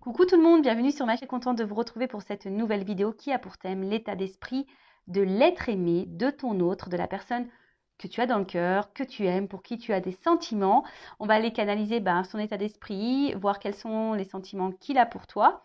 Coucou tout le monde, bienvenue sur ma chaîne, contente de vous retrouver pour cette nouvelle vidéo qui a pour thème l'état d'esprit de l'être aimé, de ton autre, de la personne que tu as dans le cœur, que tu aimes, pour qui tu as des sentiments. On va aller canaliser son état d'esprit, voir quels sont les sentiments qu'il a pour toi.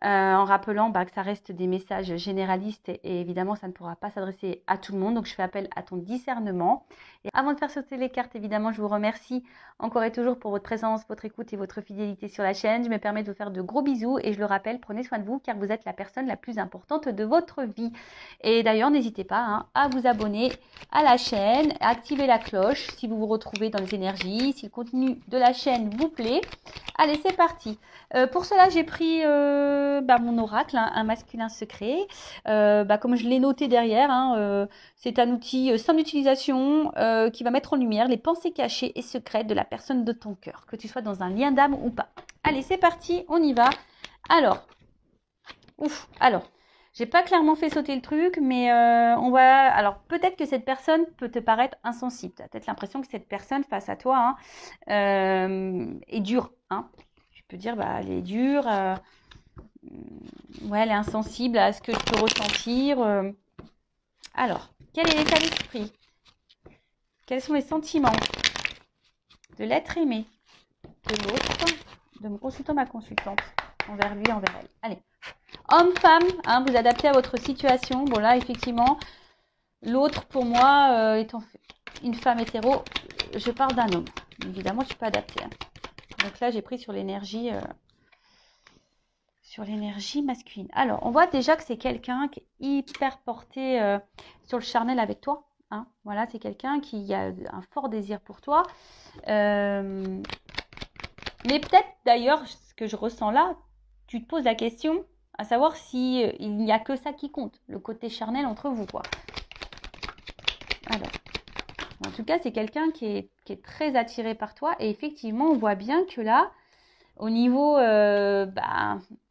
En rappelant que ça reste des messages généralistes et évidemment ça ne pourra pas s'adresser à tout le monde, donc je fais appel à ton discernement. Et avant de faire sauter les cartes, évidemment, je vous remercie encore et toujours pour votre présence, votre écoute et votre fidélité sur la chaîne. Je me permets de vous faire de gros bisous et je le rappelle, prenez soin de vous car vous êtes la personne la plus importante de votre vie. Et d'ailleurs, n'hésitez pas à vous abonner à la chaîne, à activer la cloche si vous vous retrouvez dans les énergies, si le contenu de la chaîne vous plaît. Allez, c'est parti. Pour cela, j'ai pris mon oracle, un masculin secret. Comme je l'ai noté derrière, c'est un outil simple d'utilisation qui va mettre en lumière les pensées cachées et secrètes de la personne de ton cœur, que tu sois dans un lien d'âme ou pas. Allez, c'est parti, on y va. Alors, j'ai pas clairement fait sauter le truc, mais on va. Alors, peut-être que cette personne peut te paraître insensible. Tu as peut-être l'impression que cette personne face à toi est dure. Tu peux dire, elle est dure. Ouais, elle est insensible à ce que je peux ressentir. Alors, quel est l'état d'esprit? Quels sont les sentiments de l'être aimé, de l'autre, de mon consultant, ma consultante, envers lui, envers elle? Allez. Homme, femme, vous adaptez à votre situation. Bon, là, effectivement, l'autre, pour moi, étant une femme hétéro, je parle d'un homme. Évidemment, je peux adapter. Donc là, j'ai pris sur l'énergie masculine. Alors, on voit déjà que c'est quelqu'un qui est hyper porté sur le charnel avec toi. Voilà, c'est quelqu'un qui a un fort désir pour toi. Mais peut-être d'ailleurs, ce que je ressens là, tu te poses la question à savoir si il n'y a que ça qui compte, le côté charnel entre vous, quoi. Alors, en tout cas, c'est quelqu'un qui est très attiré par toi et effectivement, on voit bien que là, au niveau de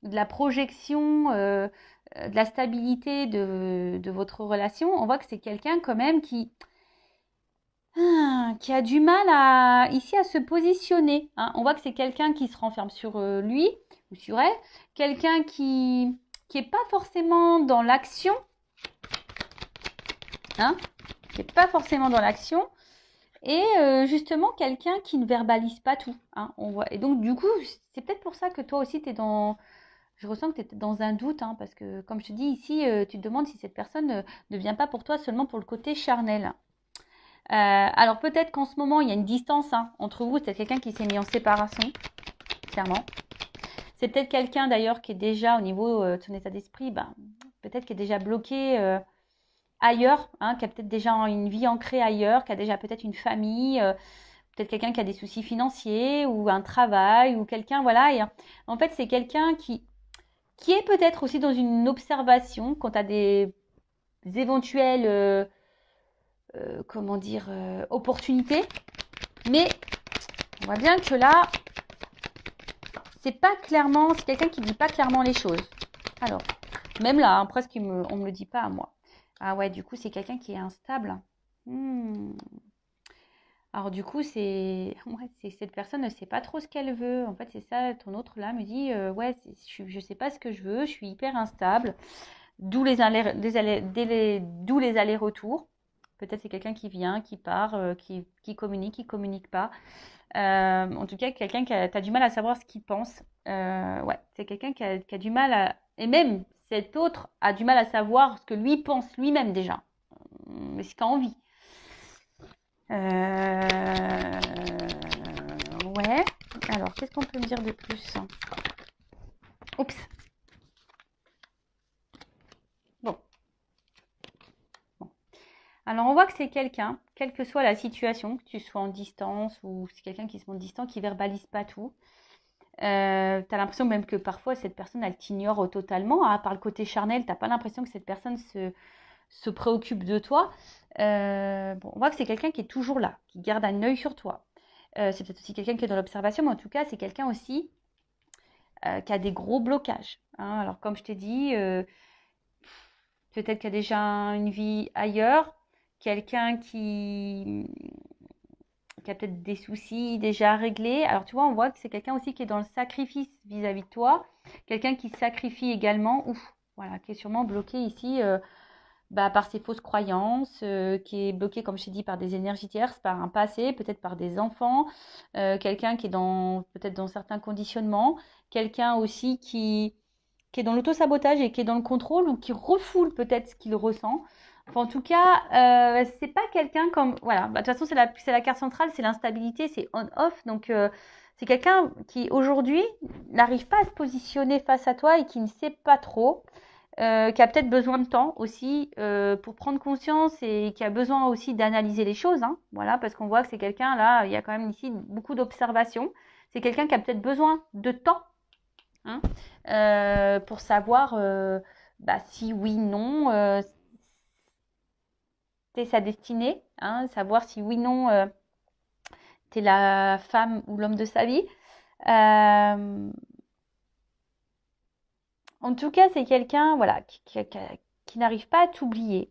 la projection, de la stabilité de votre relation, on voit que c'est quelqu'un quand même qui a du mal ici à se positionner. On voit que c'est quelqu'un qui se renferme sur lui ou sur elle, quelqu'un qui n'est pas forcément dans l'action, qui n'est pas forcément dans l'action, et justement quelqu'un qui ne verbalise pas tout. On voit. Et donc du coup, c'est peut-être pour ça que toi aussi, je ressens que tu es dans un doute, parce que comme je te dis ici, tu te demandes si cette personne ne vient pas pour toi seulement pour le côté charnel. Alors peut-être qu'en ce moment, il y a une distance entre vous, c'est quelqu'un qui s'est mis en séparation, clairement. C'est peut-être quelqu'un d'ailleurs qui est déjà au niveau de son état d'esprit, peut-être qui est déjà bloqué ailleurs, qui a peut-être déjà une vie ancrée ailleurs, qui a déjà peut-être une famille, peut-être quelqu'un qui a des soucis financiers ou un travail ou quelqu'un, voilà. Et en fait, c'est quelqu'un qui est peut-être aussi dans une observation quant à des éventuelles, opportunités. Mais on voit bien que là, c'est quelqu'un qui dit pas clairement les choses. Alors, même là, presque on me le dit pas à moi. Ah ouais, du coup, c'est quelqu'un qui est instable. Alors du coup, c'est cette personne ne sait pas trop ce qu'elle veut. En fait, c'est ça, ton autre là me dit, je sais pas ce que je veux, je suis hyper instable. D'où les allers-retours. Peut-être c'est quelqu'un qui vient, qui part, qui communique pas. En tout cas, quelqu'un qui a du mal à savoir ce qu'il pense. Ouais, c'est quelqu'un qui a du mal à... Et même cet autre a du mal à savoir ce que lui pense lui-même déjà. Mais ce qu'il a envie. Ouais. Alors, qu'est-ce qu'on peut me dire de plus? Oups. Bon. Alors, on voit que c'est quelqu'un, quelle que soit la situation, que tu sois en distance ou c'est quelqu'un qui se montre distant, qui verbalise pas tout. Tu as l'impression même que parfois cette personne, elle t'ignore totalement. Par le côté charnel, tu n'as pas l'impression que cette personne se préoccupe de toi. On voit que c'est quelqu'un qui est toujours là, qui garde un œil sur toi. C'est peut-être aussi quelqu'un qui est dans l'observation, mais en tout cas, c'est quelqu'un aussi qui a des gros blocages. Alors, comme je t'ai dit, peut-être qu'il y a déjà une vie ailleurs, quelqu'un qui qui a peut-être des soucis déjà réglés. Alors, tu vois, on voit que c'est quelqu'un aussi qui est dans le sacrifice vis-à-vis de toi. Quelqu'un qui sacrifie également, ouf, voilà, qui est sûrement bloqué ici par ses fausses croyances, qui est bloqué, comme je t'ai dit, par des énergies tierces, par un passé, peut-être par des enfants, quelqu'un qui est peut-être dans certains conditionnements, quelqu'un aussi qui est dans l'auto-sabotage et qui est dans le contrôle ou qui refoule peut-être ce qu'il ressent. Enfin, en tout cas, c'est pas quelqu'un comme... Voilà, de toute façon, c'est la carte centrale, c'est l'instabilité, c'est on-off. Donc, c'est quelqu'un qui, aujourd'hui, n'arrive pas à se positionner face à toi et qui ne sait pas trop, qui a peut-être besoin de temps aussi pour prendre conscience et qui a besoin aussi d'analyser les choses. Hein, voilà, parce qu'on voit que c'est quelqu'un, là, il y a quand même ici beaucoup d'observations. C'est quelqu'un qui a peut-être besoin de temps, hein, pour savoir si oui, non, c'est sa destinée, hein, savoir si oui, non, t'es la femme ou l'homme de sa vie. En tout cas, c'est quelqu'un voilà, qui n'arrive pas à t'oublier.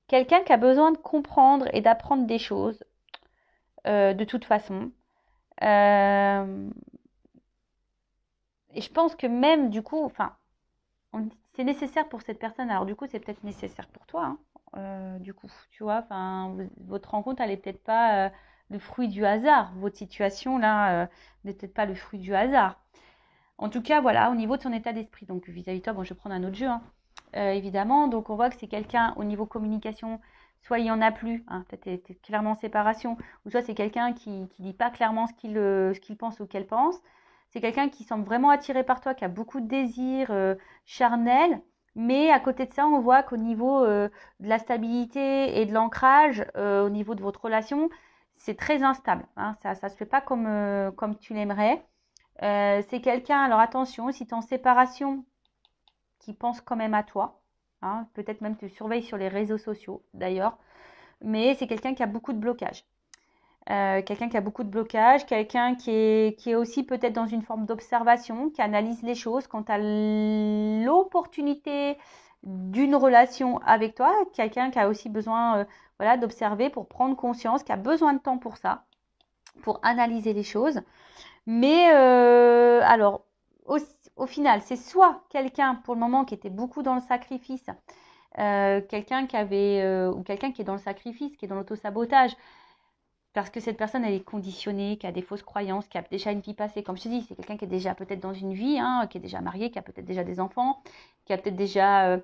Quelqu'un qui a besoin de comprendre et d'apprendre des choses de toute façon. Euh, et je pense que même du coup, enfin, c'est nécessaire pour cette personne. Alors du coup, c'est peut-être nécessaire pour toi. Hein, du coup, tu vois, enfin, votre rencontre, elle est peut-être pas le fruit du hasard. Votre situation là n'est peut-être pas le fruit du hasard. En tout cas, voilà, au niveau de son état d'esprit. Donc vis-à-vis de toi, bon, je vais prendre un autre jeu, hein, évidemment. Donc on voit que c'est quelqu'un au niveau communication. Soit il n'y en a plus, hein, peut-être t'es clairement en séparation, ou soit c'est quelqu'un qui ne dit pas clairement ce qu'il pense ou qu'elle pense. C'est quelqu'un qui semble vraiment attiré par toi, qui a beaucoup de désirs charnels, mais à côté de ça, on voit qu'au niveau de la stabilité et de l'ancrage, au niveau de votre relation, c'est très instable. Hein, ça ne se fait pas comme tu l'aimerais. C'est quelqu'un, alors attention, si tu es en séparation, qui pense quand même à toi. Hein, peut-être même te surveille sur les réseaux sociaux d'ailleurs. Mais c'est quelqu'un qui a beaucoup de blocages. Quelqu'un qui a beaucoup de blocages, quelqu'un qui est aussi peut-être dans une forme d'observation, qui analyse les choses quant à l'opportunité d'une relation avec toi, quelqu'un qui a aussi besoin voilà, d'observer pour prendre conscience, qui a besoin de temps pour ça, pour analyser les choses. Mais alors, au final, c'est soit quelqu'un pour le moment qui était beaucoup dans le sacrifice, quelqu'un qui avait, ou quelqu'un qui est dans le sacrifice, qui est dans l'autosabotage, parce que cette personne, elle est conditionnée, qui a des fausses croyances, qui a déjà une vie passée. Comme je te dis, c'est quelqu'un qui est déjà peut-être dans une vie, hein, qui est déjà marié, qui a peut-être déjà des enfants, qui a peut-être déjà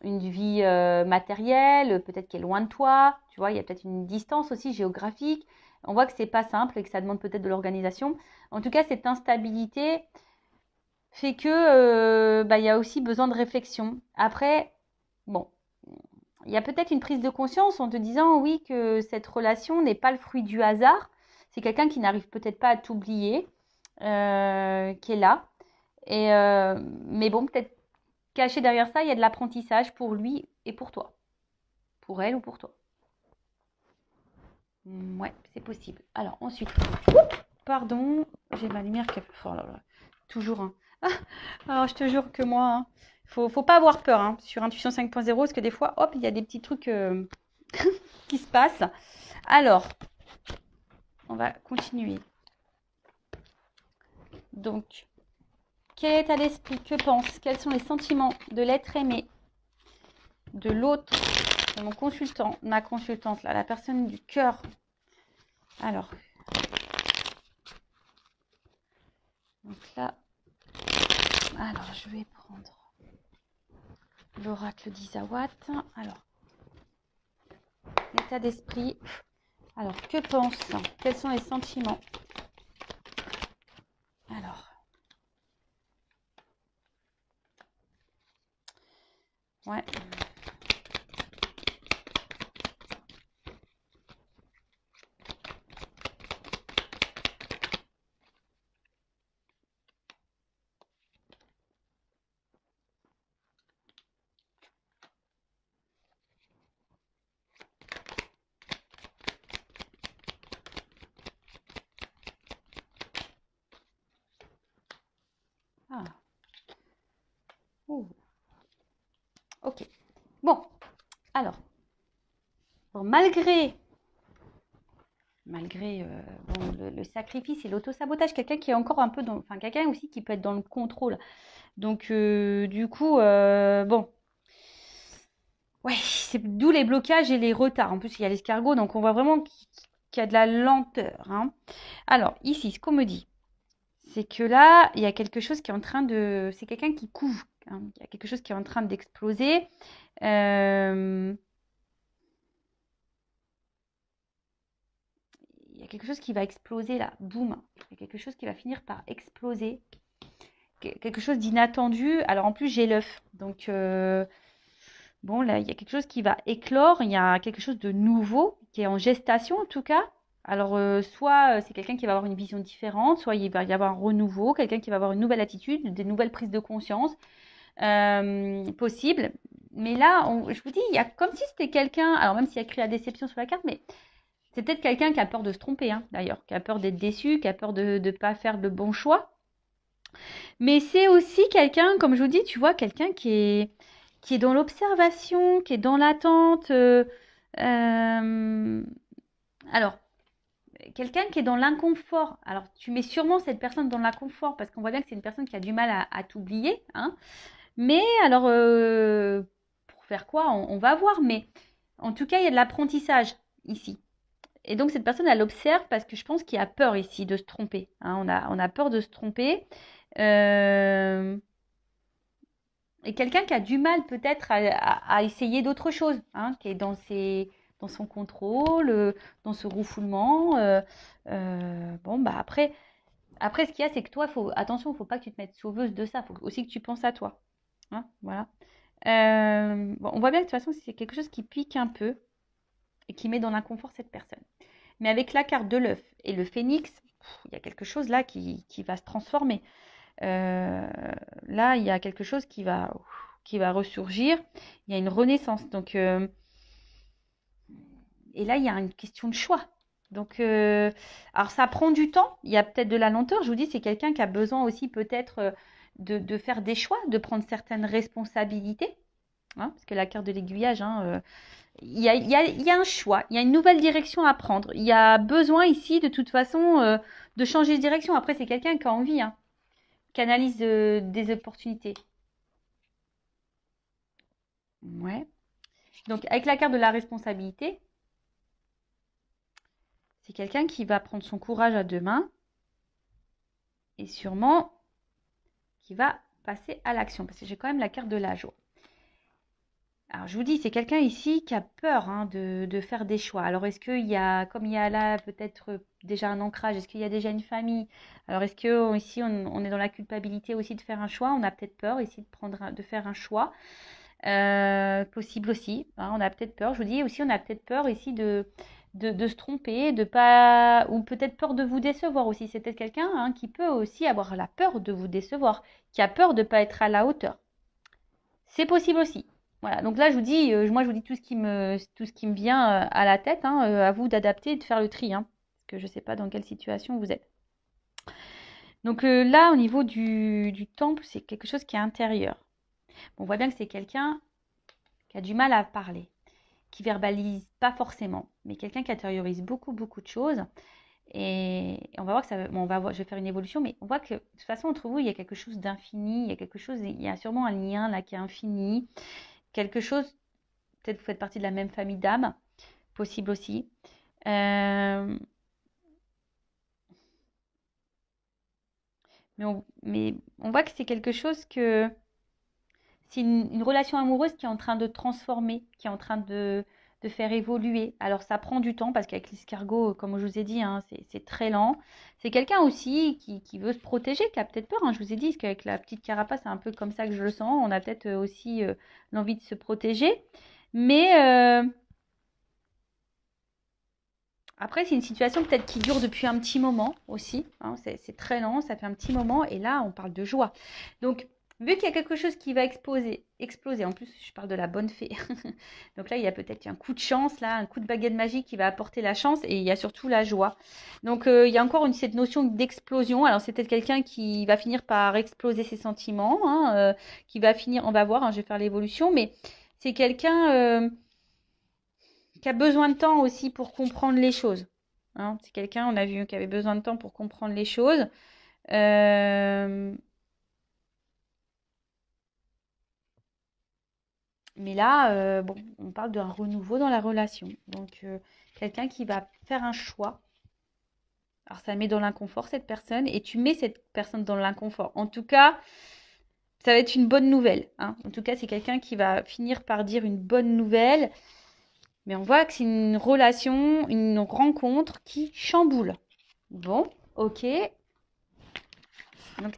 une vie matérielle, peut-être qui est loin de toi. Tu vois, il y a peut-être une distance aussi géographique. On voit que c'est pas simple et que ça demande peut-être de l'organisation. En tout cas, cette instabilité fait que il y a aussi besoin de réflexion. Après, bon, il y a peut-être une prise de conscience en te disant oui que cette relation n'est pas le fruit du hasard. C'est quelqu'un qui n'arrive peut-être pas à t'oublier, qui est là. Mais bon, peut-être caché derrière ça, il y a de l'apprentissage pour lui et pour toi. Pour elle ou pour toi. Ouais, c'est possible. Alors ensuite, pardon, j'ai ma lumière qui a... Oh là là, toujours un. Alors je te jure que moi, hein, faut pas avoir peur hein, sur Intuition 5.0 parce que des fois, hop, il y a des petits trucs qui se passent. Alors, on va continuer. Donc, quel état d'esprit, que pense, quels sont les sentiments de l'être aimé, de l'autre, de mon consultant, ma consultante, là, la personne du cœur. Alors, donc là, alors je vais prendre l'oracle d'Isawat. Alors, l'état d'esprit. Alors, que pense, quels sont les sentiments? Alors, ouais. Ah. Ouh. Ok. Bon, alors, bon, malgré malgré bon, le sacrifice et l'auto-sabotage. Quelqu'un qui est encore un peu dans... Enfin, quelqu'un aussi qui peut être dans le contrôle. Donc, du coup, bon... Ouais, c'est d'où les blocages et les retards. En plus, il y a l'escargot, donc on voit vraiment qu'il y a de la lenteur, hein. Alors, ici, ce qu'on me dit, c'est que là, il y a quelque chose qui est en train de... C'est quelqu'un qui couve, hein. Il y a quelque chose qui est en train d'exploser. Il y a quelque chose qui va exploser là, boum. Il y a quelque chose qui va finir par exploser. Quelque chose d'inattendu. Alors, en plus, j'ai l'œuf. Donc, bon, là, il y a quelque chose qui va éclore. Il y a quelque chose de nouveau qui est en gestation, en tout cas. Alors, soit c'est quelqu'un qui va avoir une vision différente, soit il va y avoir un renouveau, quelqu'un qui va avoir une nouvelle attitude, des nouvelles prises de conscience possibles. Mais là, je vous dis, il y a comme si c'était quelqu'un, alors même s'il y a écrit la déception sur la carte, mais c'est peut-être quelqu'un qui a peur de se tromper, hein, d'ailleurs, qui a peur d'être déçu, qui a peur de ne pas faire le bon choix. Mais c'est aussi quelqu'un, comme je vous dis, tu vois, quelqu'un qui est dans l'observation, qui est dans l'attente. Alors, quelqu'un qui est dans l'inconfort. Alors, tu mets sûrement cette personne dans l'inconfort parce qu'on voit bien que c'est une personne qui a du mal à t'oublier, hein. Mais alors, pour faire quoi on va voir. Mais en tout cas, il y a de l'apprentissage ici. Et donc, cette personne, elle observe parce que je pense qu'il y a peur ici de se tromper, hein. On a peur de se tromper. Euh, Et quelqu'un qui a du mal peut-être à essayer d'autres choses, hein, qui est dans son contrôle, dans ce refoulement. Bon, bah après, ce qu'il y a, c'est que toi, attention, il ne faut pas que tu te mettes sauveuse de ça. Il faut aussi que tu penses à toi, hein, voilà. Bon, on voit bien que de toute façon, c'est quelque chose qui pique un peu et qui met dans l'inconfort cette personne. Mais avec la carte de l'œuf et le phénix, il y a quelque chose là qui va se transformer. Là, il y a quelque chose qui va ressurgir. Il y a une renaissance. Donc, et là, il y a une question de choix. Donc, alors ça prend du temps. Il y a peut-être de la lenteur. Je vous dis, c'est quelqu'un qui a besoin aussi peut-être de faire des choix, de prendre certaines responsabilités, hein, parce que la carte de l'aiguillage, hein, il y a un choix, il y a une nouvelle direction à prendre. Il y a besoin ici, de toute façon, de changer de direction. Après, c'est quelqu'un qui a envie, hein, qui analyse des opportunités. Ouais. Donc, avec la carte de la responsabilité, c'est quelqu'un qui va prendre son courage à deux mains et sûrement qui va passer à l'action. Parce que j'ai quand même la carte de la joie. Alors, je vous dis, c'est quelqu'un ici qui a peur, hein, de faire des choix. Alors, est-ce qu'il y a, comme il y a là peut-être déjà un ancrage, est-ce qu'il y a déjà une famille? Alors, est-ce que ici, on est dans la culpabilité aussi de faire un choix? On a peut-être peur ici de faire un choix. Possible aussi, hein, on a peut-être peur. Je vous dis aussi, on a peut-être peur ici de se tromper, de pas, ou peut-être peur de vous décevoir aussi. C'est peut-être quelqu'un, hein, qui peut aussi avoir la peur de vous décevoir, qui a peur de ne pas être à la hauteur. C'est possible aussi. Voilà, donc là je vous dis, moi je vous dis tout ce qui me vient à la tête, hein, à vous d'adapter et de faire le tri, hein, parce que je ne sais pas dans quelle situation vous êtes. Donc là au niveau du temple, c'est quelque chose qui est intérieur. On voit bien que c'est quelqu'un qui a du mal à parler, qui verbalise pas forcément, mais quelqu'un qui intériorise beaucoup, beaucoup de choses. Et on va voir que ça, bon, je vais faire une évolution, mais on voit que de toute façon, entre vous, il y a quelque chose d'infini, il y a sûrement un lien là qui est infini, quelque chose, peut-être vous faites partie de la même famille d'âmes, possible aussi. Mais on voit que c'est quelque chose que c'est une relation amoureuse qui est en train de transformer, qui est en train de faire évoluer. Alors ça prend du temps parce qu'avec l'escargot, comme je vous ai dit, hein, c'est très lent. C'est quelqu'un aussi qui veut se protéger, qui a peut-être peur, hein. Je vous ai dit, parce qu'avec la petite carapace, c'est un peu comme ça que je le sens. On a peut-être aussi l'envie de se protéger. Mais après, c'est une situation peut-être qui dure depuis un petit moment aussi, hein. C'est très lent, ça fait un petit moment. Et là, on parle de joie. Donc, vu qu'il y a quelque chose qui va exploser, en plus, je parle de la bonne fée. Donc là, il y a peut-être un coup de chance, là, un coup de baguette magique qui va apporter la chance et il y a surtout la joie. Donc, il y a encore cette notion d'explosion. Alors, c'est peut-être quelqu'un qui va finir par exploser ses sentiments, hein, qui va finir, on va voir, hein, je vais faire l'évolution, mais c'est quelqu'un qui a besoin de temps aussi pour comprendre les choses. Hein. C'est quelqu'un, on a vu, qui avait besoin de temps pour comprendre les choses. Euh, Mais là, bon, on parle d'un renouveau dans la relation. Donc, quelqu'un qui va faire un choix. Alors, ça met dans l'inconfort cette personne et tu mets cette personne dans l'inconfort. En tout cas, ça va être une bonne nouvelle. Hein. En tout cas, c'est quelqu'un qui va finir par dire une bonne nouvelle. Mais on voit que c'est une relation, une rencontre qui chamboule. Bon, ok. Donc,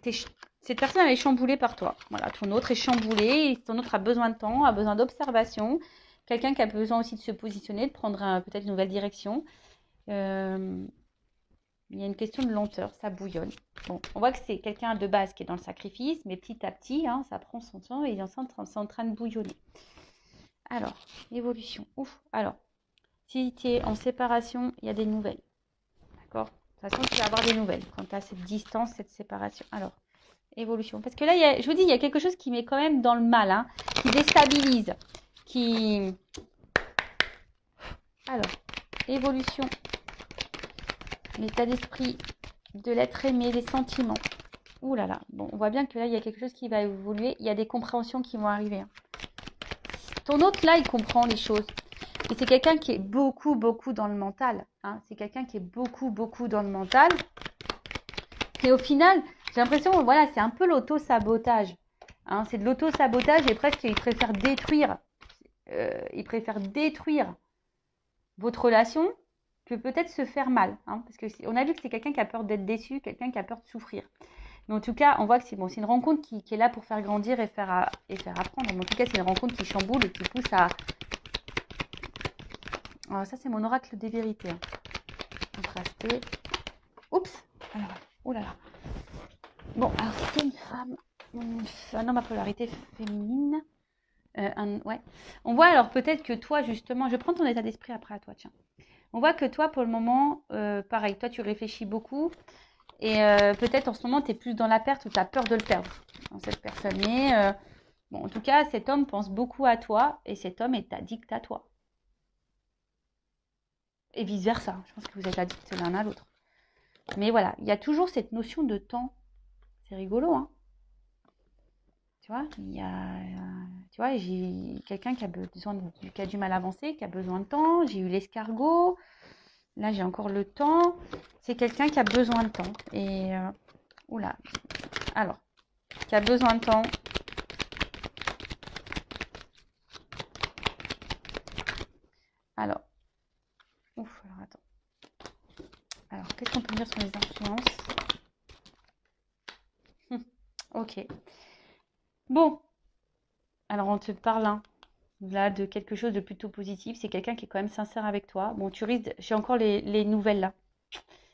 cette personne, elle est chamboulée par toi. Voilà, ton autre est chamboulé. Ton autre a besoin de temps, a besoin d'observation. Quelqu'un qui a besoin aussi de se positionner, de prendre peut-être une nouvelle direction. Euh, il y a une question de lenteur, ça bouillonne. Bon, on voit que c'est quelqu'un de base qui est dans le sacrifice, mais petit à petit, hein, ça prend son temps et il est en train de bouillonner. Alors, évolution. Ouf, alors, si tu es en séparation, il y a des nouvelles. D'accord? De toute façon, tu vas avoir des nouvelles quand tu as cette distance, cette séparation. Alors, évolution. Parce que là, je vous dis, il y a quelque chose qui met quand même dans le mal, hein, qui déstabilise, qui... Alors, évolution, l'état d'esprit de l'être aimé, des sentiments. Ouh là là, bon, on voit bien que là, il y a quelque chose qui va évoluer, il y a des compréhensions qui vont arriver. Hein. Ton autre, là, il comprend les choses. Et c'est quelqu'un qui est beaucoup, beaucoup dans le mental. Hein. C'est quelqu'un qui est beaucoup, beaucoup dans le mental. Et au final, j'ai l'impression, voilà, c'est un peu l'auto-sabotage. Hein. C'est de l'auto-sabotage et presque, il préfère détruire. Il préfère détruire votre relation que peut-être se faire mal. Hein. Parce qu'on a vu que c'est quelqu'un qui a peur d'être déçu, quelqu'un qui a peur de souffrir. Mais en tout cas, on voit que c'est bon, c'est une rencontre qui est là pour faire grandir et faire apprendre. Mais en tout cas, c'est une rencontre qui chamboule et qui pousse à... Alors ça, c'est mon oracle des vérités. Hein. Contrasté. Oups. Alors, oh là là. Bon, alors c'était un homme à polarité féminine. Ouais. On voit alors peut-être que toi, justement, je prends ton état d'esprit après à toi, tiens. On voit que toi, pour le moment, pareil, toi, tu réfléchis beaucoup. Et peut-être en ce moment, tu es plus dans la perte ou tu as peur de le perdre, dans cette personne. Mais bon, en tout cas, cet homme pense beaucoup à toi et cet homme est addict à toi. Et vice-versa. Je pense que vous êtes addicts l'un à l'autre. Mais voilà, il y a toujours cette notion de temps. C'est rigolo, hein. Tu vois, tu vois, j'ai quelqu'un qui a besoin qui a du mal à avancer, qui a besoin de temps. J'ai eu l'escargot. Là, j'ai encore le temps. C'est quelqu'un qui a besoin de temps. Et oula. Alors, qui a besoin de temps. Alors, ouf, alors attends. Alors, qu'est-ce qu'on peut dire sur les influences? Ok. Bon, alors on te parle hein, là de quelque chose de plutôt positif. C'est quelqu'un qui est quand même sincère avec toi. Bon, tu risques, j'ai encore les nouvelles là.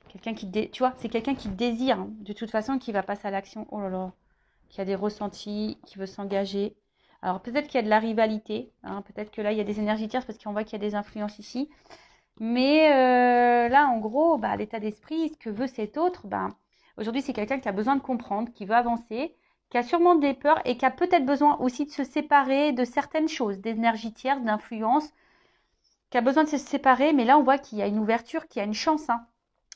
Quelqu'un qui, tu vois, c'est quelqu'un qui désire hein, de toute façon, qui va passer à l'action. Oh là là, qui a des ressentis, qui veut s'engager. Alors peut-être qu'il y a de la rivalité. Hein, peut-être que là il y a des énergies tierces parce qu'on voit qu'il y a des influences ici. Mais là, en gros, bah, l'état d'esprit, ce que veut cet autre, bah, aujourd'hui, c'est quelqu'un qui a besoin de comprendre, qui veut avancer, qui a sûrement des peurs et qui a peut-être besoin aussi de se séparer de certaines choses, d'énergie tierce, d'influence, qui a besoin de se séparer. Mais là, on voit qu'il y a une ouverture, qu'il y a une chance. Hein.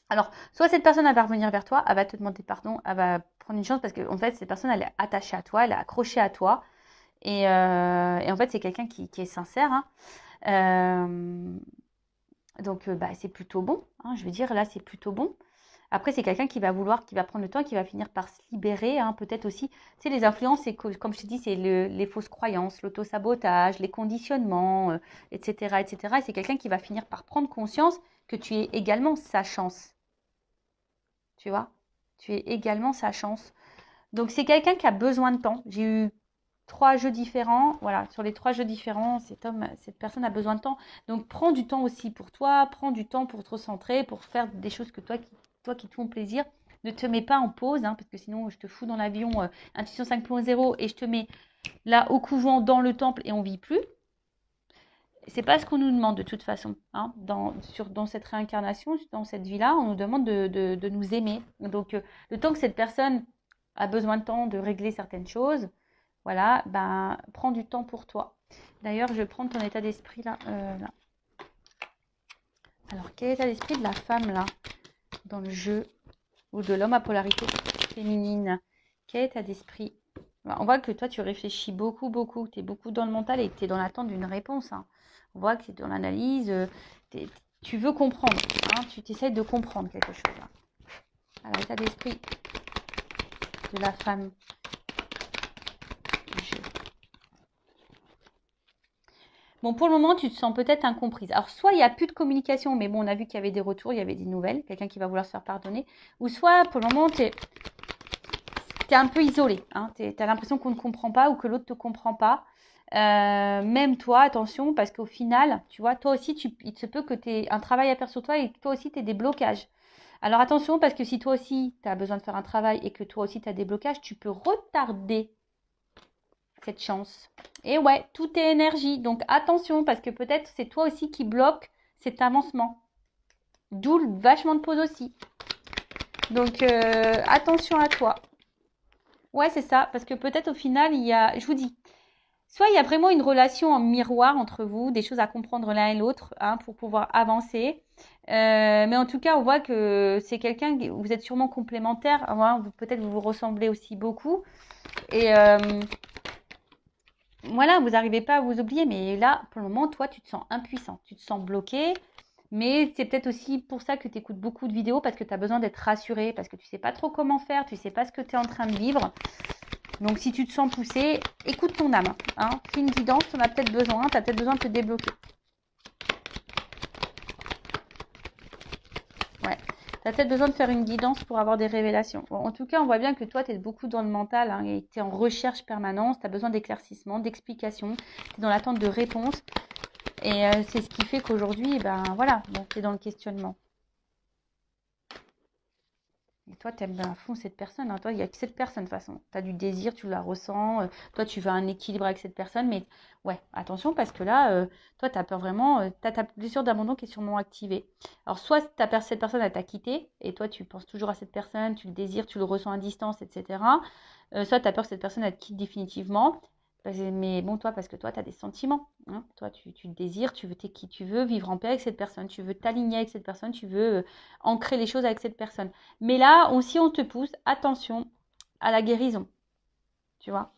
Alors, soit cette personne, elle va revenir vers toi, elle va te demander pardon, elle va prendre une chance parce qu'en fait, cette personne, elle est attachée à toi, elle est accrochée à toi. Et en fait, c'est quelqu'un qui est sincère. Hein. Donc, bah, c'est plutôt bon. Hein, je veux dire, là, c'est plutôt bon. Après, c'est quelqu'un qui va vouloir, qui va prendre le temps, qui va finir par se libérer. Hein, peut-être aussi, tu sais, les influences, c'est comme je te dis, c'est les fausses croyances, l'autosabotage, les conditionnements, etc., etc. Et c'est quelqu'un qui va finir par prendre conscience que tu es également sa chance. Tu vois? Tu es également sa chance. Donc, c'est quelqu'un qui a besoin de temps. J'ai eu 3 jeux différents. Voilà, sur les 3 jeux différents, cette personne a besoin de temps. Donc, prends du temps aussi pour toi. Prends du temps pour te recentrer, pour faire des choses que toi qui te font plaisir. Ne te mets pas en pause, hein, parce que sinon, je te fous dans l'avion Intuition 5.0 et je te mets là au couvent, dans le temple et on vit plus. C'est pas ce qu'on nous demande de toute façon. Hein. Dans cette réincarnation, dans cette vie-là, on nous demande de nous aimer. Donc, le temps que cette personne a besoin de temps de régler certaines choses, voilà, ben, prends du temps pour toi. D'ailleurs, je vais prendre ton état d'esprit là, là. Alors, quel est l'état d'esprit de la femme, là, dans le jeu, ou de l'homme à polarité féminine? Quel état d'esprit? On voit que toi, tu réfléchis beaucoup, beaucoup. Tu es beaucoup dans le mental et que tu es dans l'attente d'une réponse. Hein. On voit que tu es dans l'analyse. Tu veux comprendre. Hein, tu t'essayes de comprendre quelque chose. Hein. Alors, l'état d'esprit de la femme du jeu. Bon, pour le moment, tu te sens peut-être incomprise. Alors, soit il n'y a plus de communication, mais bon, on a vu qu'il y avait des retours, il y avait des nouvelles, quelqu'un qui va vouloir se faire pardonner. Ou soit, pour le moment, tu es un peu isolé. Hein, tu as l'impression qu'on ne comprend pas ou que l'autre ne te comprend pas. Même toi, attention, parce qu'au final, tu vois, toi aussi, il se peut que tu aies un travail à faire sur toi et que toi aussi, tu aies des blocages. Alors attention, parce que si toi aussi, tu as besoin de faire un travail et que toi aussi, tu as des blocages, tu peux retarder cette chance. Et ouais, tout est énergie. Donc attention, parce que peut-être c'est toi aussi qui bloque cet avancement. D'où le vachement de pause aussi. Donc attention à toi. Ouais, c'est ça, parce que peut-être au final, il y a, je vous dis, soit il y a vraiment une relation en miroir entre vous, des choses à comprendre l'un et l'autre hein, pour pouvoir avancer. Mais en tout cas, on voit que c'est quelqu'un, vous êtes sûrement complémentaires. Hein, peut-être vous vous ressemblez aussi beaucoup. Et voilà, vous n'arrivez pas à vous oublier. Mais là, pour le moment, toi, tu te sens impuissant, tu te sens bloqué. Mais c'est peut-être aussi pour ça que tu écoutes beaucoup de vidéos parce que tu as besoin d'être rassuré, parce que tu ne sais pas trop comment faire, tu ne sais pas ce que tu es en train de vivre. Donc, si tu te sens poussé, écoute ton âme. Hein. Fais une guidance, tu en as peut-être besoin. Tu as peut-être besoin de te débloquer. Ouais. Tu as peut-être besoin de faire une guidance pour avoir des révélations. Bon, en tout cas, on voit bien que toi, tu es beaucoup dans le mental hein, et tu es en recherche permanente. Tu as besoin d'éclaircissement, d'explication. Tu es dans l'attente de réponses. Et c'est ce qui fait qu'aujourd'hui, ben voilà, bon, tu es dans le questionnement. Et toi, tu aimes à fond cette personne. Hein. Toi, il n'y a que cette personne de toute façon. Tu as du désir, tu la ressens. Toi, tu veux un équilibre avec cette personne. Mais ouais, attention parce que là, toi, tu as peur vraiment. Tu as ta blessure d'abandon qui est sûrement activée. Alors, soit cette personne, elle t'a quitté. Et toi, tu penses toujours à cette personne. Tu le désires, tu le ressens à distance, etc. Soit tu as peur que cette personne, elle te quitte définitivement. Mais bon, toi, parce que toi, tu as des sentiments. Hein. Toi, tu le désires, tu veux qui tu veux vivre en paix avec cette personne. Tu veux t'aligner avec cette personne. Tu veux ancrer les choses avec cette personne. Mais là, si on te pousse, attention à la guérison. Tu vois.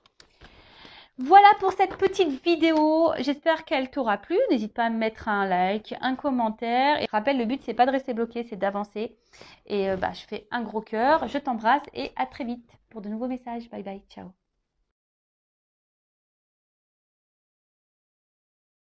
Voilà pour cette petite vidéo. J'espère qu'elle t'aura plu. N'hésite pas à me mettre un like, un commentaire. Et je rappelle, le but, c'est pas de rester bloqué, c'est d'avancer. Et je fais un gros cœur. Je t'embrasse et à très vite pour de nouveaux messages. Bye bye. Ciao.